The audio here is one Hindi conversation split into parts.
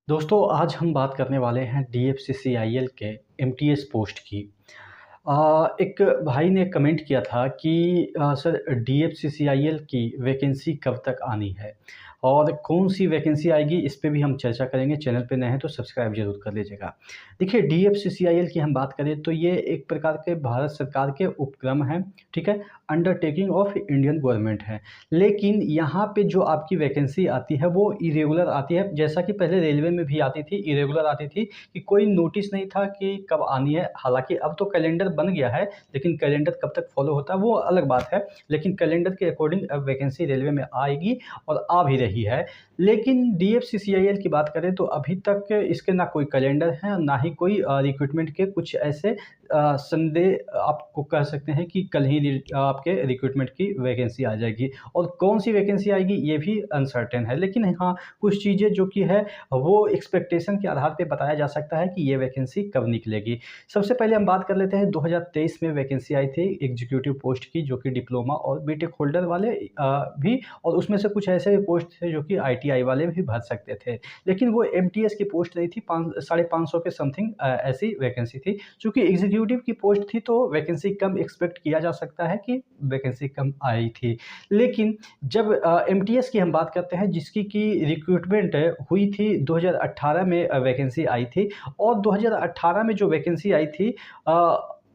दोस्तों आज हम बात करने वाले हैं DFCCIL के एमटीएस पोस्ट की। एक भाई ने कमेंट किया था कि सर DFCCIL की वैकेंसी कब तक आनी है और कौन सी वैकेंसी आएगी, इस पे भी हम चर्चा करेंगे। चैनल पे नए हैं तो सब्सक्राइब जरूर कर लीजिएगा। देखिए DFCCIL की हम बात करें तो ये एक प्रकार के भारत सरकार के उपक्रम हैं, ठीक है, अंडरटेकिंग ऑफ इंडियन गवर्नमेंट है। लेकिन यहाँ पे जो आपकी वैकेंसी आती है वो इरेगुलर आती है, जैसा कि पहले रेलवे में भी आती थी, इरेगुलर आती थी कि कोई नोटिस नहीं था कि कब आनी है। हालांकि अब तो कैलेंडर बन गया है, लेकिन कैलेंडर कब तक फॉलो होता है वो अलग बात है। लेकिन कैलेंडर के अकॉर्डिंग अब वैकेंसी रेलवे में आएगी और आ भी रही है। लेकिन DFCCIL की बात करें तो अभी तक इसके ना कोई कैलेंडर है, ना ही कोई रिक्रूटमेंट के कुछ ऐसे संदेह आपको कह सकते हैं कि कल ही आपके रिक्रूटमेंट की वैकेंसी आ जाएगी। और कौन सी वैकेंसी आएगी ये भी अनसर्टेन है। लेकिन हाँ, कुछ चीज़ें जो कि है वो एक्सपेक्टेशन के आधार पे बताया जा सकता है कि ये वैकेंसी कब निकलेगी। सबसे पहले हम बात कर लेते हैं 2023 में वैकेंसी आई थी एग्जीक्यूटिव पोस्ट की, जो कि डिप्लोमा और बीटेक होल्डर वाले भी, और उसमें से कुछ ऐसे पोस्ट थे जो कि ITI वाले भी भर सकते थे। लेकिन वो MTS की पोस्ट नहीं थी, 550 के समथिंग ऐसी वैकेंसी थी। चूँकि एग्जीक्यूटिव की पोस्ट थी तो वैकेंसी कम एक्सपेक्ट किया जा सकता है कि वैकेंसी कम आई थी। लेकिन जब MTS की हम बात करते हैं, जिसकी कि रिक्रूटमेंट हुई थी 2018 में, वैकेंसी आई थी। और 2018 में जो वैकेंसी आई थी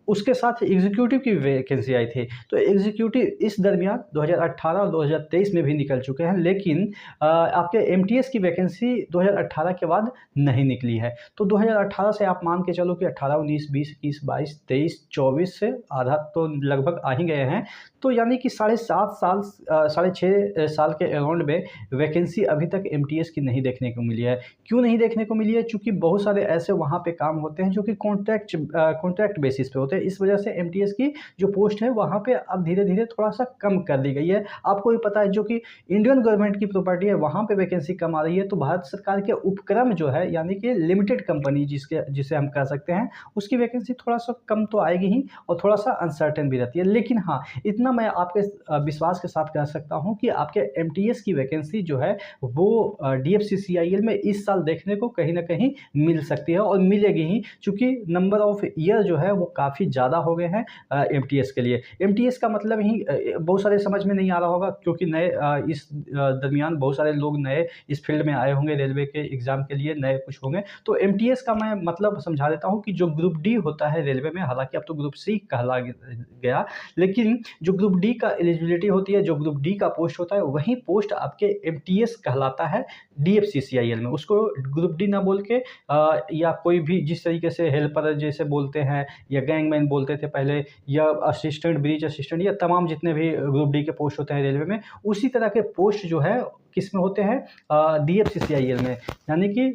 उसके साथ एग्जीक्यूटिव की वैकेंसी आई थी। तो एग्जीक्यूटिव इस दरमियान 2018 और 2023 में भी निकल चुके हैं, लेकिन आपके MTS की वैकेंसी 2018 के बाद नहीं निकली है। तो 2018 से आप मान के चलो कि 18, 19, 20, 21, 22, 23, 24 से आधा तो लगभग आ ही गए हैं। तो यानी कि 7.5 साल, 6.5 साल के अराउंड में वैकेंसी अभी तक MTS की नहीं देखने को मिली है। क्यों नहीं देखने को मिली है? चूँकि बहुत सारे ऐसे वहाँ पे काम होते हैं जो कि कॉन्ट्रैक्ट बेसिस पे होते हैं। इस वजह से MTS की जो पोस्ट है वहाँ पे अब धीरे-धीरे थोड़ा-सा कम कर दी गई है। आपको भी पता है, जो कि इंडियन गवर्नमेंट की प्रॉपर्टी है वहाँ पे वैकेंसी कम आ रही है, तो भारत सरकार के उपक्रम जो है, यानी कि लिमिटेड कंपनी जिसे हम कह सकते हैं, उसकी वैकेंसी थोड़ा-सा कम तो आएगी ही और थोड़ा-सा अनसर्टेन भी रहती है। लेकिन हाँ, इतना मैं आपके विश्वास के साथ कह सकता हूँ कि आपके MTS की वैकेंसी जो है वो DFCCIL में इस साल देखने को कहीं न कहीं मिल सकती है और मिलेगी ही, चूँकि नंबर ऑफ ईयर जो है वो काफ़ी ज़्यादा हो गए हैं MTS के लिए। MTS का मतलब ही बहुत सारे समझ में नहीं आ रहा होगा, क्योंकि नए इस दरमियान बहुत सारे लोग नए इस फील्ड में आए होंगे, रेलवे के एग्ज़ाम के लिए नए कुछ होंगे। तो MTS का मैं मतलब समझा देता हूँ कि जो ग्रुप डी होता है रेलवे में, हालाँकि अब तो ग्रुप सी कहला गया, लेकिन जो ग्रुप डी का एलिजिबिलिटी होती है, जो ग्रुप डी का पोस्ट होता है, वही पोस्ट आपके MTS कहलाता है DFCCIL में। उसको ग्रुप डी ना बोल के या कोई भी जिस तरीके से हेल्पर जैसे बोलते हैं, या गैंगमैन बोलते थे पहले, या असिस्टेंट, ब्रिज असिस्टेंट, या तमाम जितने भी ग्रुप डी के पोस्ट होते हैं रेलवे में, उसी तरह के पोस्ट जो है किस में होते हैं, DFCCIL में, यानी कि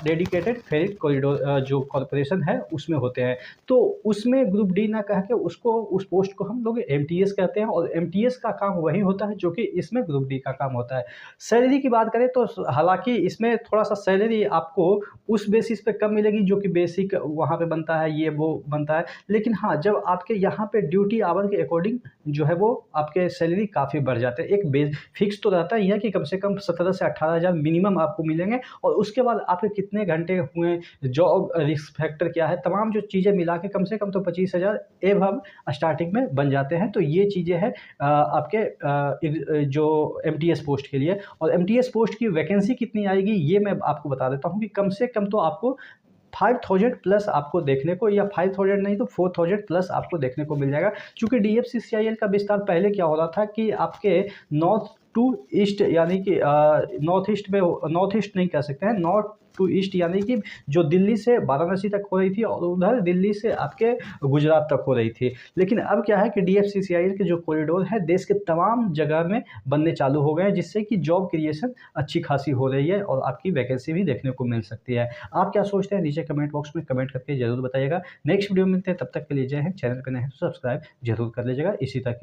डेडिकेटेड फेरिक कॉरिडोर जो कॉरपोरेशन है उसमें होते हैं। तो उसमें ग्रुप डी ना कह के उसको, उस पोस्ट को हम लोग MTS कहते हैं, और MTS का काम वही होता है जो कि इसमें ग्रुप डी का काम होता है। सैलरी की बात करें तो हालांकि इसमें थोड़ा सा सैलरी आपको उस बेसिस पे कम मिलेगी जो कि बेसिक वहाँ पे बनता है, ये वो बनता है। लेकिन हाँ, जब आपके यहाँ पे ड्यूटी आवर के अकॉर्डिंग जो है वो आपके सैलरी काफ़ी बढ़ जाते हैं। एक बेस फिक्स तो रहता ही है कि कम से कम 17 से 18,000 मिनिमम आपको मिलेंगे, और उसके बाद आपके कितने घंटे हुए, जॉब रिस्क फैक्टर क्या है, तमाम जो चीज़ें मिला के कम से कम तो 25,000 एवब स्टार्टिंग में बन जाते हैं। तो ये चीज़ें हैं आपके जो MTS पोस्ट के लिए। और MTS पोस्ट की वैकेंसी कितनी आएगी ये मैं आपको बता देता हूँ कि कम से कम तो आपको 5,000 प्लस आपको देखने को, या 5,000 नहीं तो 4,000 प्लस आपको देखने को मिल जाएगा। चूँकि DFCCIL का विस्तार पहले क्या हो रहा था कि आपके नॉर्थ टू ईस्ट, यानी कि नॉर्थ ईस्ट नहीं कह सकते हैं, नॉर्थ टू ईस्ट, यानी कि जो दिल्ली से वाराणसी तक हो रही थी और उधर दिल्ली से आपके गुजरात तक हो रही थी। लेकिन अब क्या है कि DFCCIL के जो कॉरिडोर है देश के तमाम जगह में बनने चालू हो गए हैं, जिससे कि जॉब क्रिएशन अच्छी खासी हो रही है और आपकी वैकेंसी भी देखने को मिल सकती है। आप क्या सोचते हैं नीचे कमेंट बॉक्स में कमेंट करके ज़रूर बताइएगा। नेक्स्ट वीडियो में मिलते हैं, तब तक के लिए जय हिंद। चैनल पर नए हैं तो सब्सक्राइब जरूर कर लीजिएगा इसी तरह के